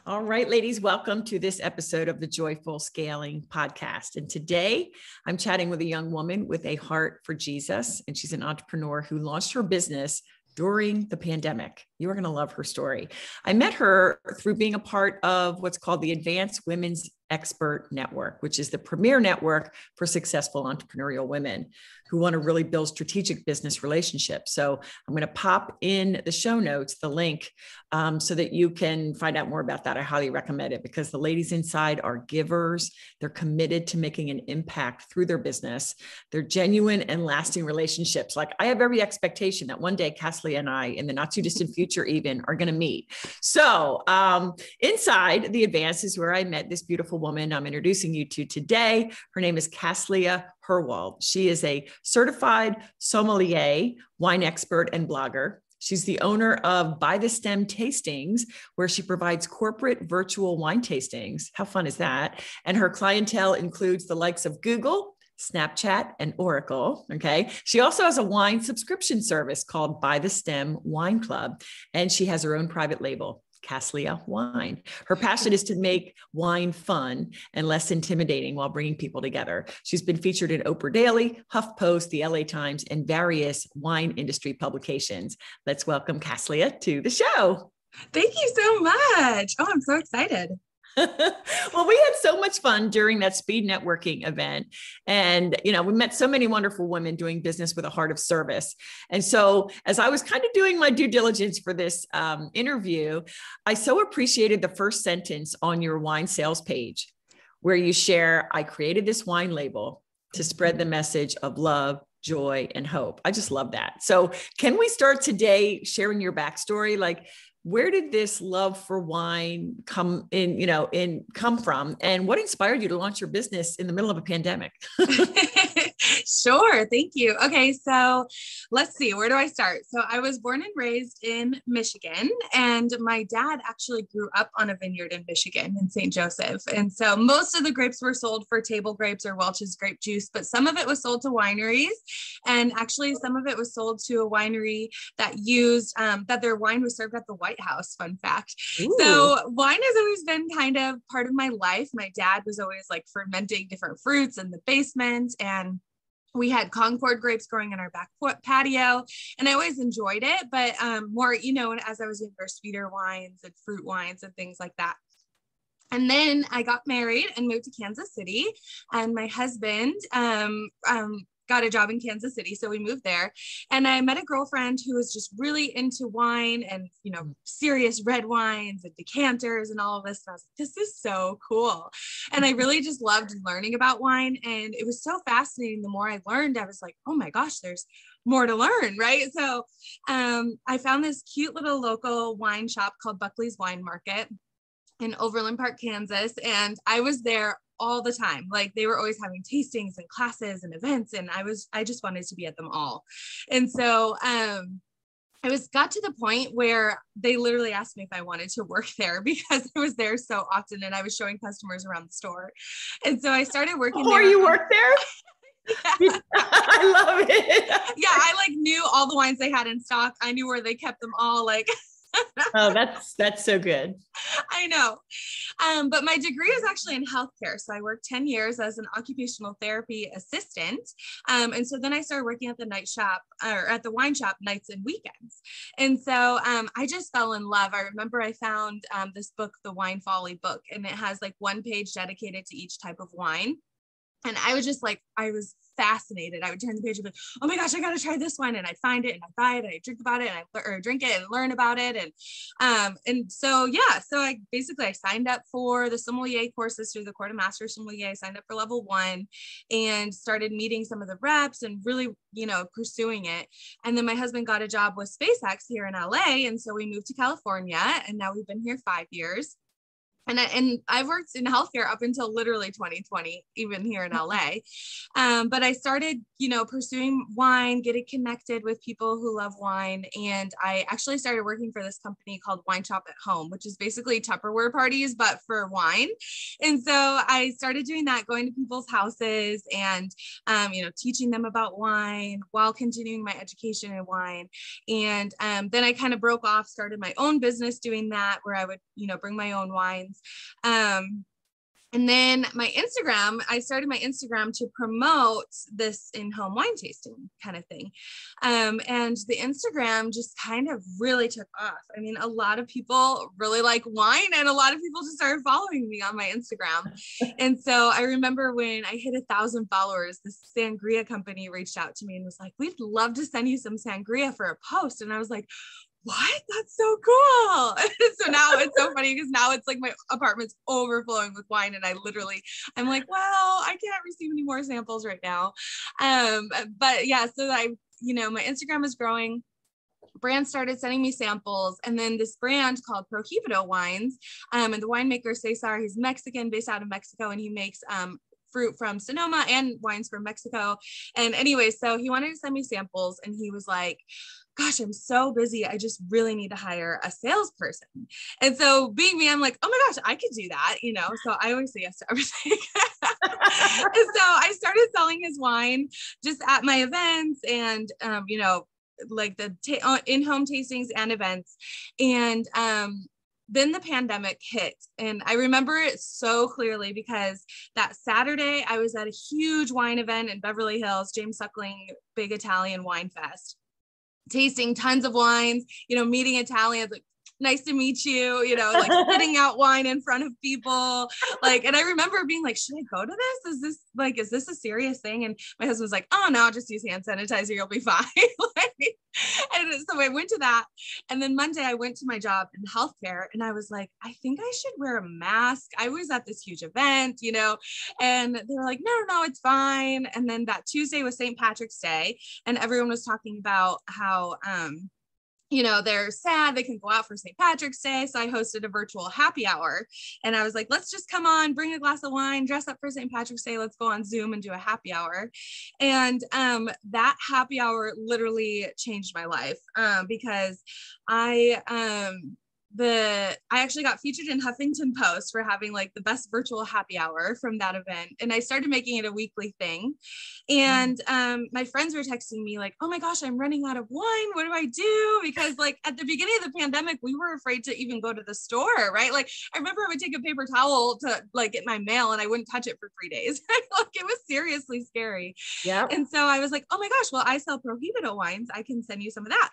All right, ladies, welcome to this episode of the Joyful Scaling Podcast. And today I'm chatting with a young woman with a heart for Jesus, and she's an entrepreneur who launched her business during the pandemic. You are going to love her story. I met her through being a part of what's called the Advanced Women's Expert Network, which is the premier network for successful entrepreneurial women who want to really build strategic business relationships. So I'm going to pop in the show notes, the link, so that you can find out more about that. I highly recommend it because the ladies inside are givers. They're committed to making an impact through their business. They're genuine and lasting relationships. Like I have every expectation that one day Cassie and I, in the not too distant future even, are going to meet. So inside the Advance is where I met this beautiful woman I'm introducing you to today. Her name is Cassie Herwald. She is a certified sommelier, wine expert, and blogger. She's the owner of By the Stem Tastings, where she provides corporate virtual wine tastings. How fun is that? And her clientele includes the likes of Google, Snapchat, and Oracle. Okay. She also has a wine subscription service called By the Stem Wine Club, and she has her own private label, Cassie Wine. Her passion is to make wine fun and less intimidating while bringing people together. She's been featured in Oprah Daily, HuffPost, the LA Times, and various wine industry publications. Let's welcome Cassie to the show. Thank you so much. Oh, I'm so excited. Well, we had so much fun during that speed networking event. And, we met so many wonderful women doing business with a heart of service. And so as I was kind of doing my due diligence for this interview, I so appreciated the first sentence on your wine sales page where you share, I created this wine label to spread the message of love, joy, and hope. I just love that. So can we start today sharing your backstory? Like, where did this love for wine come from? And what inspired you to launch your business in the middle of a pandemic? Sure. Thank you. Okay. So let's see, where do I start? So I was born and raised in Michigan, and my dad actually grew up on a vineyard in Michigan in St. Joseph. And so most of the grapes were sold for table grapes or Welch's grape juice, but some of it was sold to wineries. And actually some of it was sold to a winery that used, that their wine was served at the White House. Fun fact. Ooh. So wine has always been kind of part of my life. My dad was always like fermenting different fruits in the basement, and we had Concord grapes growing in our back patio, and I always enjoyed it, but more, as I was younger, sweeter wines and fruit wines and things like that. And then I got married and moved to Kansas City, and my husband got a job in Kansas City. So we moved there, and I met a girlfriend who was just really into wine and, serious red wines and decanters and all of this. And I was like, this is so cool. And I really just loved learning about wine. And it was so fascinating. The more I learned, I was like, oh my gosh, there's more to learn. Right. So I found this cute little local wine shop called Buckley's Wine Market in Overland Park, Kansas. And I was there all the time. Like they were always having tastings and classes and events. And I just wanted to be at them all. And so, got to the point where they literally asked me if I wanted to work there because I was there so often and I was showing customers around the store. And so I started working there. You worked there? Yeah. I love it. Yeah. I knew all the wines they had in stock. I knew where they kept them all. Oh, that's so good. I know. But my degree is actually in healthcare. So I worked 10 years as an occupational therapy assistant. And so then I started working at the night shop or at the wine shop nights and weekends. And so I just fell in love. I remember I found this book, the Wine Folly book, and it has one page dedicated to each type of wine. And I was just I was fascinated. I would turn the page and be like, oh my gosh, I got to try this one. And I'd find it and I'd buy it and I'd drink about it and I drink it and learn about it. And so, yeah, so I signed up for the sommelier courses through the Court of Master Sommelier. I signed up for level 1 and started meeting some of the reps and really, pursuing it. And then my husband got a job with SpaceX here in LA. And so we moved to California, and now we've been here 5 years. And I've worked in healthcare up until literally 2020, even here in LA. But I started, pursuing wine, getting connected with people who love wine. And I actually started working for this company called Wine Shop at Home, which is basically Tupperware parties, but for wine. And so I started doing that, going to people's houses and, teaching them about wine while continuing my education in wine. And then I kind of broke off, started my own business doing that, where I would, bring my own wines. And then I started my Instagram to promote this in-home wine tasting kind of thing. And the Instagram just kind of really took off. I mean, a lot of people really like wine, and a lot of people just started following me on my Instagram. And so I remember when I hit 1,000 followers, this sangria company reached out to me and was like, we'd love to send you some sangria for a post. And I was like, what? That's so cool. So now it's so funny because now it's like my apartment's overflowing with wine. And I'm like, well, I can't receive any more samples right now. But yeah, so my Instagram is growing. Brands started sending me samples, and then this brand called Prohibido Wines, and the winemaker Cesar, he's Mexican, based out of Mexico, and he makes fruit from Sonoma and wines from Mexico. And anyway, so he wanted to send me samples, and he was like, gosh, I'm so busy. I just really need to hire a salesperson. And so being me, I'm like, oh my gosh, I could do that. So I always say yes to everything. And so I started selling his wine just at my events and, like the in-home tastings and events. And, then the pandemic hit, and I remember it so clearly because that Saturday I was at a huge wine event in Beverly Hills, James Suckling Big Italian Wine Fest, tasting tons of wines, meeting Italians, like, nice to meet you, like spitting out wine in front of people. And I remember being like, should I go to this? Is this a serious thing? And my husband was like, oh no, just use hand sanitizer. You'll be fine. And so I went to that. And then Monday I went to my job in healthcare, and I was like, I think I should wear a mask. I was at this huge event, and they were like, no, it's fine. And then that Tuesday was St. Patrick's Day, and everyone was talking about how, they're sad they can go out for St. Patrick's Day. So I hosted a virtual happy hour, and I was like, let's just come on, bring a glass of wine, dress up for St. Patrick's Day. Let's go on Zoom and do a happy hour. And that happy hour literally changed my life because I actually got featured in Huffington Post for having like the best virtual happy hour from that event. And I started making it a weekly thing. And my friends were texting me like, oh my gosh, I'm running out of wine. What do I do? Because like at the beginning of the pandemic, we were afraid to even go to the store, right? Like I remember I would take a paper towel to like get my mail, and I wouldn't touch it for 3 days. Like it was seriously scary. Yeah. And so I was like, oh my gosh, well, I sell Prohibido wines. I can send you some of that.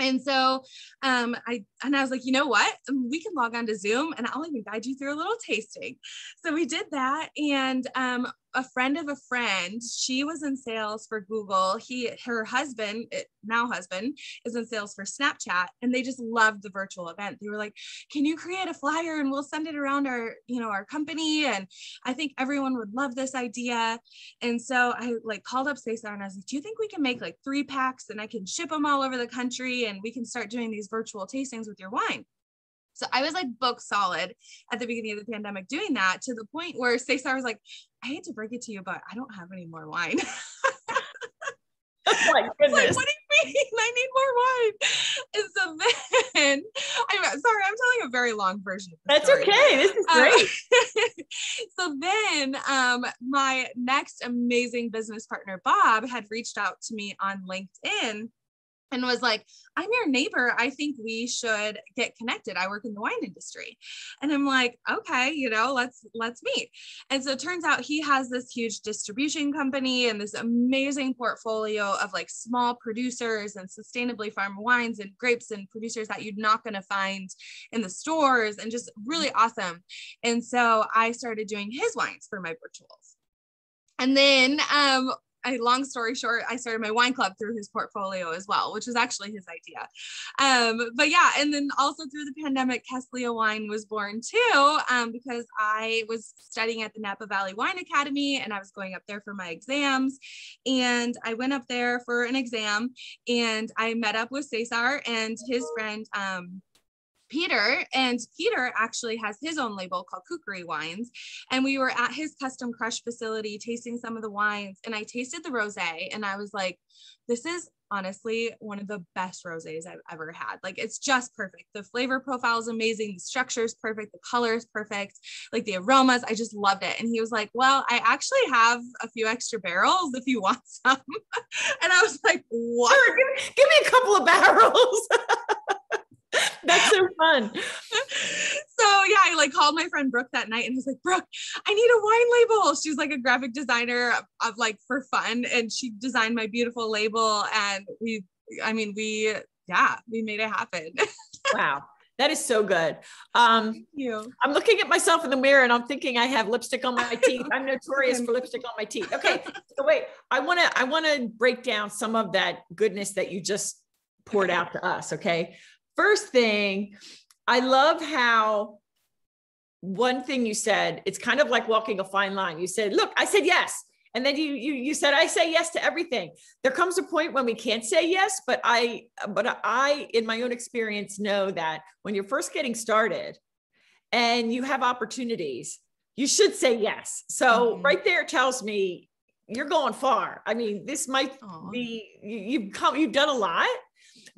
And so I was like, you know what, we can log on to Zoom and I'll even guide you through a little tasting. So we did that. And a friend of a friend, she was in sales for Google. Her husband is in sales for Snapchat, and they just loved the virtual event. They were like, can you create a flyer and we'll send it around our company? And I think everyone would love this idea. And so I like called up Cesar and I was like, do you think we can make like 3 packs and I can ship them all over the country and we can start doing these virtual tastings with your wine? So I was like book solid at the beginning of the pandemic doing that, to the point where Cesar was like, I hate to break it to you, but I don't have any more wine. Oh my goodness. Like, what do you mean? I need more wine. And so then, I'm sorry, I'm telling a very long version of the That's story. Okay. This is great. So then my next amazing business partner, Bob, had reached out to me on LinkedIn and was like, I'm your neighbor. I think we should get connected. I work in the wine industry. And I'm like, okay, let's meet. And so it turns out he has this huge distribution company and this amazing portfolio of like small producers and sustainably farmed wines and grapes and producers that you're not going to find in the stores, and just really awesome. And so I started doing his wines for my virtuals. And then, long story short, I started my wine club through his portfolio as well, which was actually his idea. But yeah, and then also through the pandemic, Keslia Wine was born too, because I was studying at the Napa Valley Wine Academy and I was going up there for my exams. And I went up there for an exam and I met up with Cesar and his friend, Peter, and Peter actually has his own label called Kukri Wines. And we were at his custom crush facility tasting some of the wines, and I tasted the rosé, and I was like, this is honestly one of the best rosés I've ever had. Like, it's just perfect. The flavor profile is amazing. The structure is perfect. The color is perfect. Like the aromas, I just loved it. And he was like, well, I actually have a few extra barrels if you want some. And I was like, what? Sure, give me a couple of barrels. That's so fun. So yeah, I like called my friend Brooke that night and was like, Brooke, I need a wine label. She's like a graphic designer of like for fun. And she designed my beautiful label. And we made it happen. Wow. That is so good. Thank you. I'm looking at myself in the mirror and I'm thinking I have lipstick on my teeth. I'm notorious for lipstick on my teeth. Okay. So wait, I want to break down some of that goodness that you just poured out to us. Okay. First thing, I love how one thing you said, it's kind of like walking a fine line. You said, look, I said yes. And then you said, I say yes to everything. There comes a point when we can't say yes, but I, in my own experience, know that when you're first getting started and you have opportunities, you should say yes. So right there tells me you're going far. I mean, this might be, you've done a lot,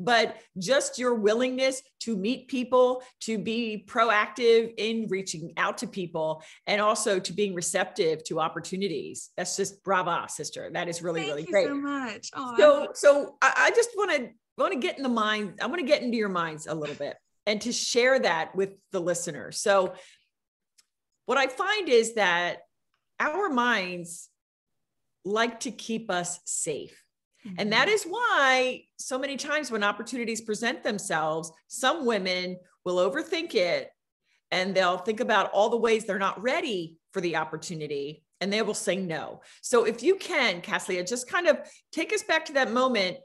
but just your willingness to meet people, to be proactive in reaching out to people, and also to being receptive to opportunities. That's just brava, sister. That is really, really great. Thank you so much. So I just want to get in the mind. I want to get into your minds a little bit and to share that with the listener. So what I find is that our minds like to keep us safe. And that is why so many times when opportunities present themselves, some women will overthink it and they'll think about all the ways they're not ready for the opportunity and they will say no. So if you can, Kathleen, just kind of take us back to that moment,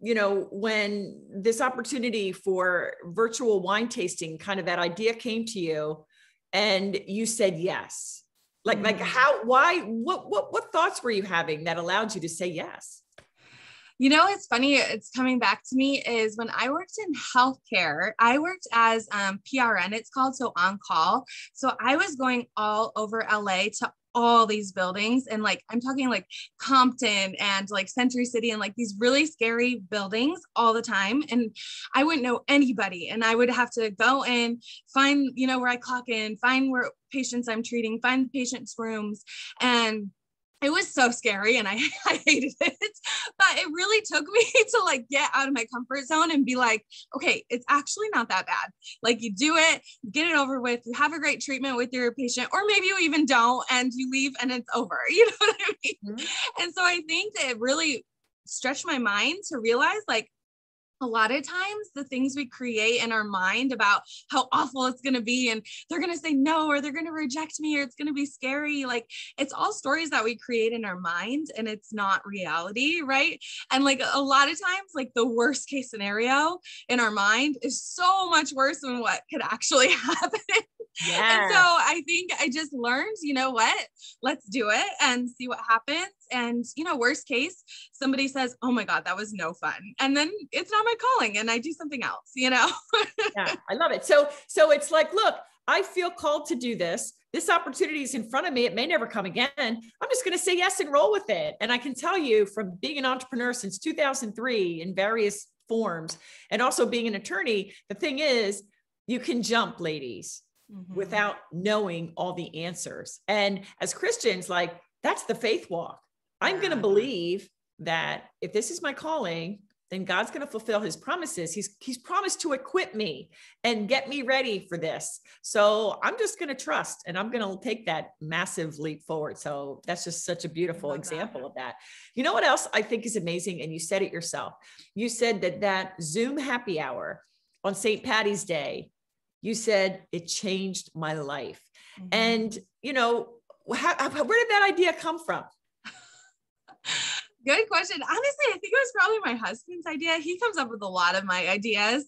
when this opportunity for virtual wine tasting, kind of that idea came to you and you said yes. Like how, why, what thoughts were you having that allowed you to say yes? You know, it's funny, it's coming back to me is when I worked in healthcare, I worked as PRN, it's called, so on call. So I was going all over LA to all these buildings, and like, I'm talking like Compton and like Century City and like these really scary buildings all the time. And I wouldn't know anybody, and I would have to go in, find, where I clock in, find where patients I'm treating, find the patients' rooms. And it was so scary and I hated it, but it really took me to like get out of my comfort zone and be like, okay, it's actually not that bad. Like, you do it, get it over with, you have a great treatment with your patient, or maybe you even don't and you leave and it's over. You know what I mean? And so I think that it really stretched my mind to realize, like, a lot of times the things we create in our mind about how awful it's going to be, and they're going to say no, or they're going to reject me, or it's going to be scary. Like, it's all stories that we create in our mind and it's not reality. Right. And like a lot of times, like the worst case scenario in our mind is so much worse than what could actually happen. Yeah. And so I think I just learned, you know what, let's do it and see what happens. And, worst case, somebody says, oh my God, that was no fun. And then it's not my calling and I do something else, Yeah, I love it. So it's like, look, I feel called to do this. This opportunity is in front of me. It may never come again. I'm just going to say yes and roll with it. And I can tell you, from being an entrepreneur since 2003 in various forms, and also being an attorney, the thing is, you can jump, ladies, without knowing all the answers. And as Christians, like, that's the faith walk. I'm going to believe that if this is my calling, then God's going to fulfill his promises. He's promised to equip me and get me ready for this. So I'm just going to trust, and I'm going to take that massive leap forward. So that's just such a beautiful example of that. You know what else I think is amazing? And you said it yourself. You said that Zoom happy hour on St. Patty's Day, you said it changed my life. And, where did that idea come from? Good question. Honestly, I think it was probably my husband's idea. He comes up with a lot of my ideas.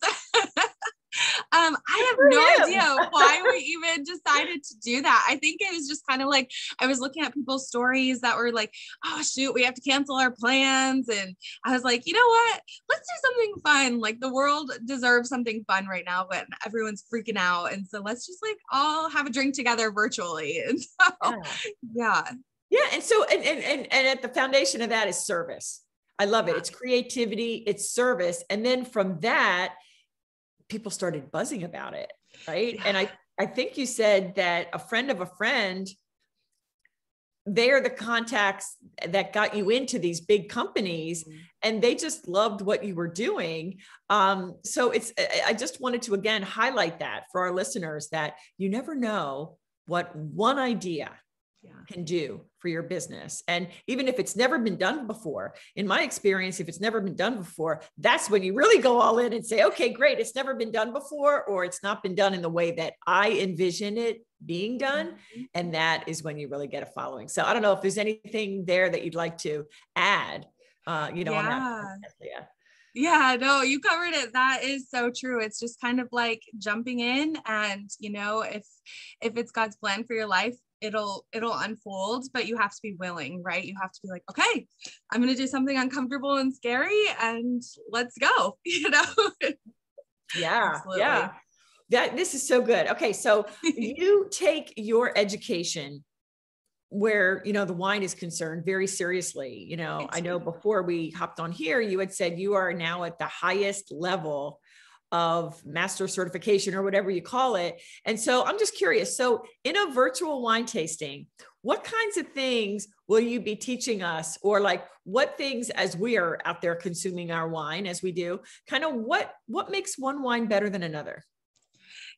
I have no idea why we even decided to do that. I think it was just kind of like, I was looking at people's stories that were like, oh shoot, we have to cancel our plans. And I was like, you know what? Let's do something fun. Like the world deserves something fun right now, but everyone's freaking out. And so let's just like all have a drink together virtually. And so, yeah. Yeah. And so, and at the foundation of that is service. I love it. It's creativity, it's service. And then from that, people started buzzing about it. Right. Yeah. And I think you said that a friend of a friend, they are the contacts that got you into these big companies, and they just loved what you were doing. So I just wanted to, again, highlight that for our listeners, that you never know what one idea can do for your business. And even if it's never been done before, in my experience, if it's never been done before, that's when you really go all in and say, okay, great. It's never been done before, or it's not been done in the way that I envision it being done. And that is when you really get a following. So I don't know if there's anything there that you'd like to add, on that. Yeah, no, you covered it. That is so true. It's just kind of like jumping in, and, if it's God's plan for your life, it'll unfold, but you have to be willing, right? You have to be like, okay, I'm going to do something uncomfortable and scary, and let's go, Yeah. Absolutely. Yeah. This is so good. Okay. So you take your education where, the wine is concerned very seriously. I know before we hopped on here, you had said you are now at the highest level of master certification, or whatever you call it. And so I'm just curious. So in a virtual wine tasting, what kinds of things will you be teaching us? Or like what things, as we are out there consuming our wine, as we do, kind of what makes one wine better than another?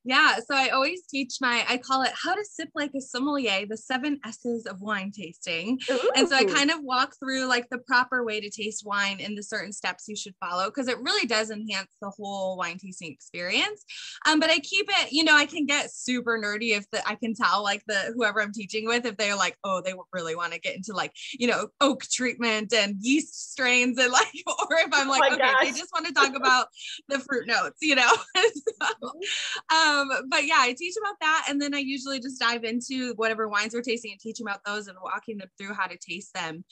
Yeah. So I always teach I call it how to sip like a sommelier, the 7 S's of wine tasting. Ooh. And so I kind of walk through like the proper way to taste wine and the certain steps you should follow, because it really does enhance the whole wine tasting experience. But I keep it, I can get super nerdy if I can tell like whoever I'm teaching with, if they're like, oh, they really want to get into like, oak treatment and yeast strains, and like, or if I'm like, okay, they just want to talk about the fruit notes, so, but yeah, I teach about that. And then I usually just dive into whatever wines we're tasting and teach about those and walking them through how to taste them.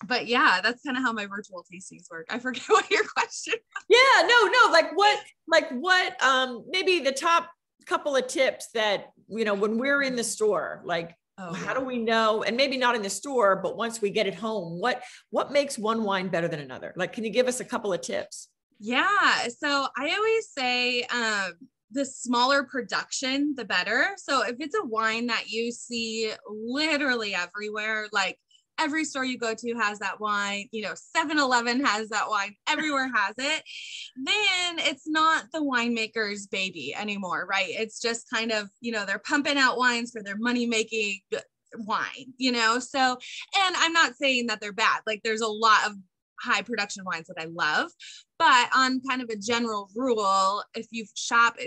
But yeah, that's kind of how my virtual tastings work. I forget what your question was. Yeah, no. Like what, maybe the top couple of tips that, when we're in the store, like, how do we know? And maybe not in the store, but once we get it home, what makes one wine better than another? Like, can you give us a couple of tips? Yeah. So I always say, the smaller production, the better. So if it's a wine that you see literally everywhere, like every store you go to has that wine, 7-Eleven has that wine, everywhere has it, then it's not the winemaker's baby anymore, right? It's just kind of, they're pumping out wines for their money-making wine, So, and I'm not saying that they're bad. Like there's a lot of high production wines that I love, but on kind of a general rule, if you shop,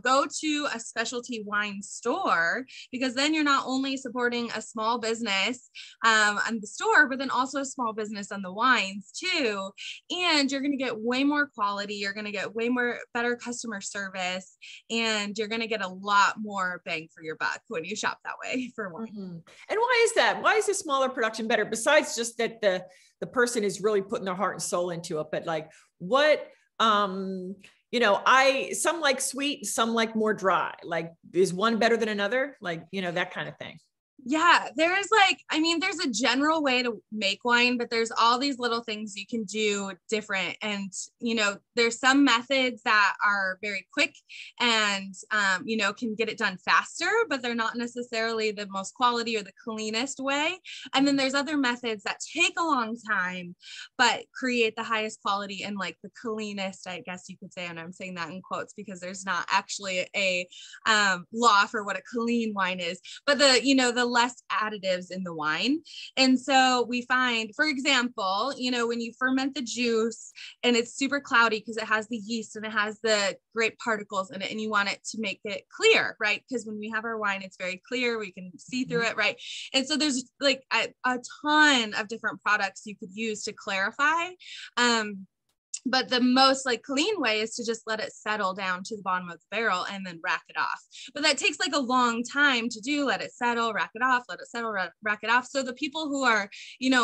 go to a specialty wine store, because then you're not only supporting a small business on the store, but then also a small business on the wines too. And you're going to get way more quality. You're going to get way more better customer service, and you're going to get a lot more bang for your buck when you shop that way for wine. Mm-hmm. And why is that? Why is the smaller production better? Besides just that the person is really putting their heart and soul into it, but like what, some like sweet, some like more dry. Like, is one better than another? Like, that kind of thing. Yeah, there's a general way to make wine, but there's all these little things you can do different. And, there's some methods that are very quick and, can get it done faster, but they're not necessarily the most quality or the cleanest way. And then there's other methods that take a long time, but create the highest quality and like the cleanest, I guess you could say. And I'm saying that in quotes because there's not actually a law for what a clean wine is, but the less additives in the wine. And so we find, for example, when you ferment the juice and it's super cloudy because it has the yeast and it has the grape particles in it, and you want it to make it clear, right? Because when we have our wine, it's very clear. We can see through it, right? And so there's like a ton of different products you could use to clarify. But the most like clean way is to just let it settle down to the bottom of the barrel and then rack it off. But that takes like a long time to do. Let it settle, rack it off, let it settle, rack it off. So the people who are,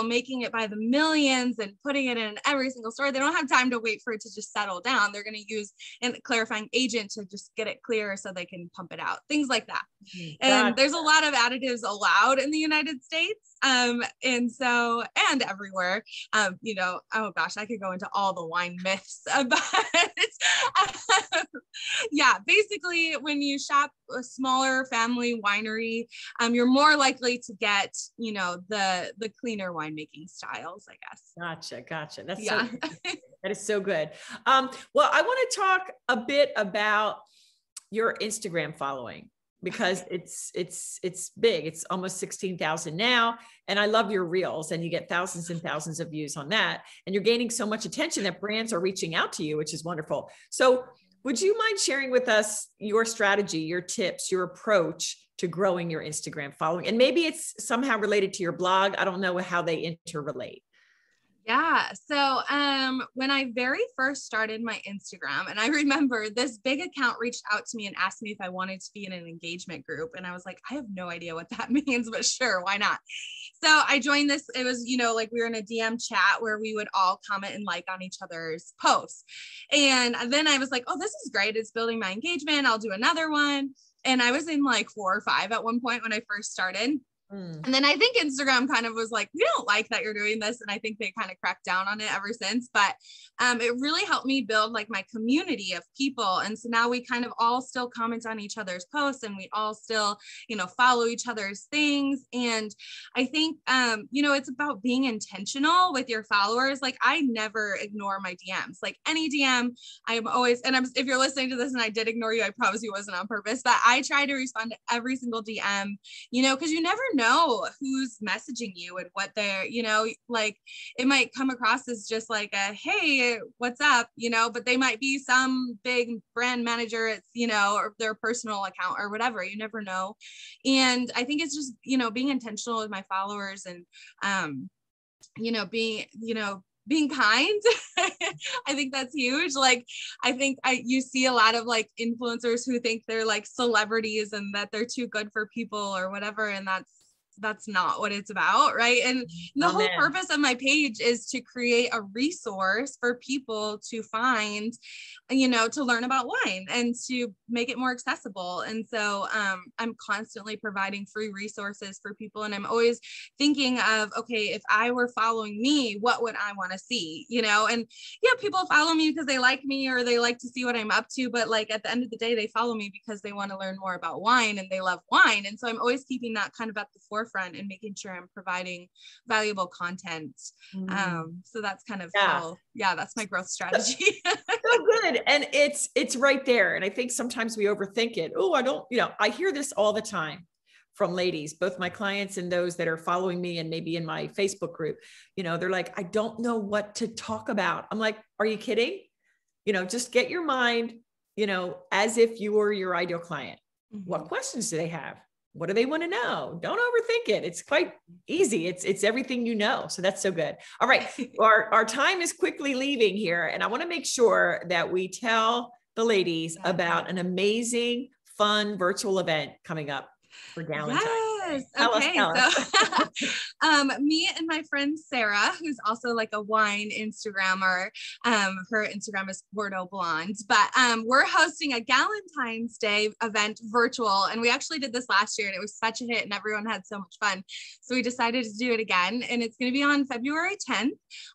making it by the millions and putting it in every single store, they don't have time to wait for it to just settle down. They're going to use a clarifying agent to just get it clear so they can pump it out, things like that. And there's a lot of additives allowed in the United States. And everywhere, oh gosh, I could go into all the wine myths, but yeah, basically when you shop a smaller family winery, you're more likely to get, the cleaner winemaking styles, I guess. Gotcha. That's yeah. That is so good. Well, I want to talk a bit about your Instagram following, because it's big. It's almost 16,000 now. And I love your reels, and you get thousands and thousands of views on that. And you're gaining so much attention that brands are reaching out to you, which is wonderful. So would you mind sharing with us your strategy, your tips, your approach to growing your Instagram following? And maybe it's somehow related to your blog. I don't know how they interrelate. Yeah. So when I very first started my Instagram, and I remember this big account reached out to me and asked me if I wanted to be in an engagement group. And I was like, I have no idea what that means, but sure, why not? So I joined this. It was, like we were in a DM chat where we would all comment and like on each other's posts. And then I was like, oh, this is great. It's building my engagement. I'll do another one. And I was in like 4 or 5 at one point when I first started. And then I think Instagram kind of was like, we don't like that you're doing this. And I think they kind of cracked down on it ever since. But it really helped me build like my community of people. And so now we kind of all still comment on each other's posts, and we all still, follow each other's things. And I think, it's about being intentional with your followers. Like I never ignore my DMs, like any DM. I'm always, and if you're listening to this and I did ignore you, I promise you wasn't on purpose, but I try to respond to every single DM, because you never know who's messaging you and what they're, like it might come across as just like a, hey, what's up, but they might be some big brand manager, it's, or their personal account or whatever, you never know. And I think it's just, being intentional with my followers and, being kind. I think that's huge. Like, I think you see a lot of like influencers who think they're like celebrities and that they're too good for people or whatever. And that's not what it's about, right? And the whole purpose of my page is to create a resource for people to find, to learn about wine and to make it more accessible. And so I'm constantly providing free resources for people. And I'm always thinking of, okay, if I were following me, what would I want to see? And yeah, people follow me because they like me or they like to see what I'm up to. But like at the end of the day, they follow me because they want to learn more about wine and they love wine. And so I'm always keeping that kind of at the forefront and making sure I'm providing valuable content. So that's kind of how, that's my growth strategy. So good. And it's right there. And I think sometimes we overthink it. Oh, I hear this all the time from ladies, both my clients and those that are following me and maybe in my Facebook group, they're like, I don't know what to talk about. I'm like, are you kidding? Just get your mind, as if you were your ideal client. What questions do they have? What do they want to know? Don't overthink it. It's quite easy. It's everything you know. So that's so good. All right. Our time is quickly leaving here. And I want to make sure that we tell the ladies about an amazing, fun virtual event coming up for Galentine's. Yes. Okay. So me and my friend Sarah, who's also like a wine Instagrammer, her Instagram is Bordeaux Blonde, but we're hosting a Galentine's Day event virtual. And we actually did this last year and it was such a hit and everyone had so much fun. So we decided to do it again. And it's going to be on February 10th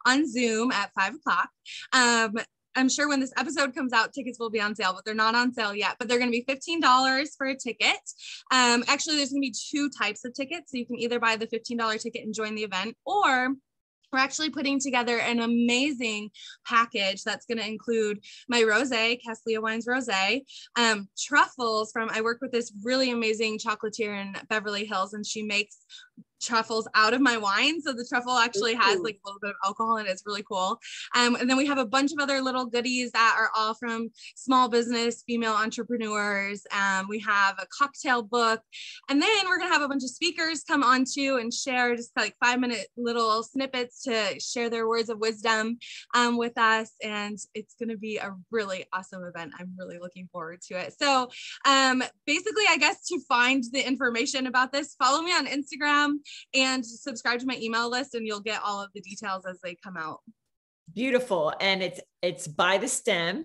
on Zoom at 5:00. I'm sure when this episode comes out, tickets will be on sale, but they're not on sale yet, but they're going to be $15 for a ticket. Actually, there's going to be 2 types of tickets. So you can either buy the $15 ticket and join the event, or we're actually putting together an amazing package that's going to include my rosé, Castalia Wines Rosé, truffles I work with this really amazing chocolatier in Beverly Hills, and she makes truffles out of my wine. So the truffle actually has like a little bit of alcohol and it's really cool. And then we have a bunch of other little goodies that are all from small business, female entrepreneurs. We have a cocktail book, and then we're going to have a bunch of speakers come on too and share just like 5-minute little snippets to share their words of wisdom with us. And it's going to be a really awesome event. I'm really looking forward to it. So basically, I guess to find the information about this, follow me on Instagram and subscribe to my email list, and you'll get all of the details as they come out. Beautiful. And it's by the stem,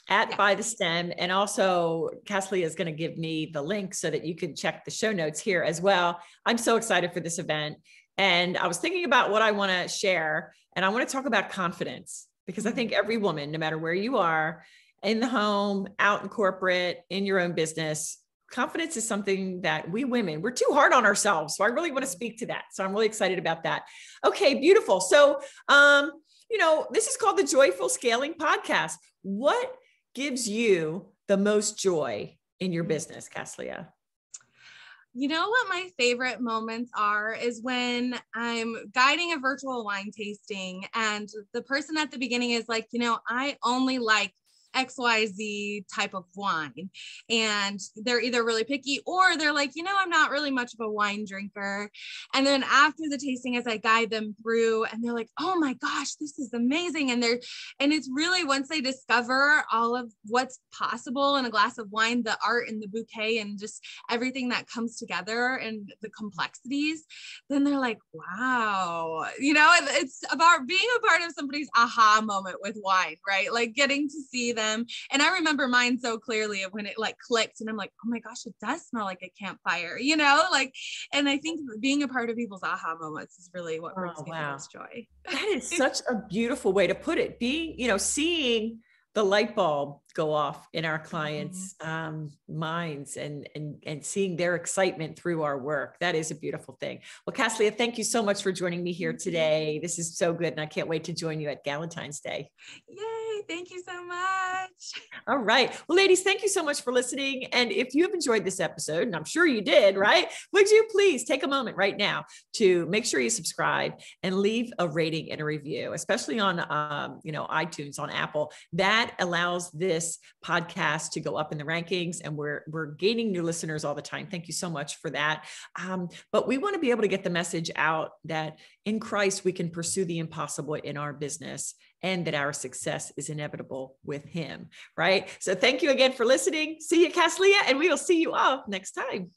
by the stem. And also Kathleen is going to give me the link so that you can check the show notes here as well. I'm so excited for this event. And I was thinking about what I want to share, and I want to talk about confidence, because I think every woman, no matter where you are, in the home, out in corporate, in your own business, confidence is something that we women, we're too hard on ourselves. So I really want to speak to that. So I'm really excited about that. Okay, beautiful. So, this is called the Joyful Scaling Podcast. What gives you the most joy in your business, Kathleen? You know what my favorite moments are is when I'm guiding a virtual wine tasting and the person at the beginning is like, I only like XYZ type of wine. And they're either really picky or they're like, I'm not really much of a wine drinker. And then after the tasting, as I guide them through, and they're like, oh my gosh, this is amazing. And it's really, once they discover all of what's possible in a glass of wine, the art and the bouquet and just everything that comes together and the complexities, then they're like, wow, it's about being a part of somebody's aha moment with wine, right? Like getting to see them. And I remember mine so clearly when it like clicked and I'm like, oh my gosh, it does smell like a campfire, and I think being a part of people's aha moments is really what brings me the most joy. That is such a beautiful way to put it. Being, seeing the light bulb go off in our clients' minds and seeing their excitement through our work. That is a beautiful thing. Well, Kathleen, thank you so much for joining me here today. This is so good. And I can't wait to join you at Valentine's Day. Yay. Thank you so much. All right. Well, ladies, thank you so much for listening. And if you have enjoyed this episode, and I'm sure you did, right? Would you please take a moment right now to make sure you subscribe and leave a rating and a review, especially on, iTunes, on Apple. That allows this podcast to go up in the rankings, and we're gaining new listeners all the time. Thank you so much for that. But we want to be able to get the message out that in Christ, we can pursue the impossible in our business, and that our success is inevitable with him, right? So thank you again for listening. See you, Kathleen, and we will see you all next time.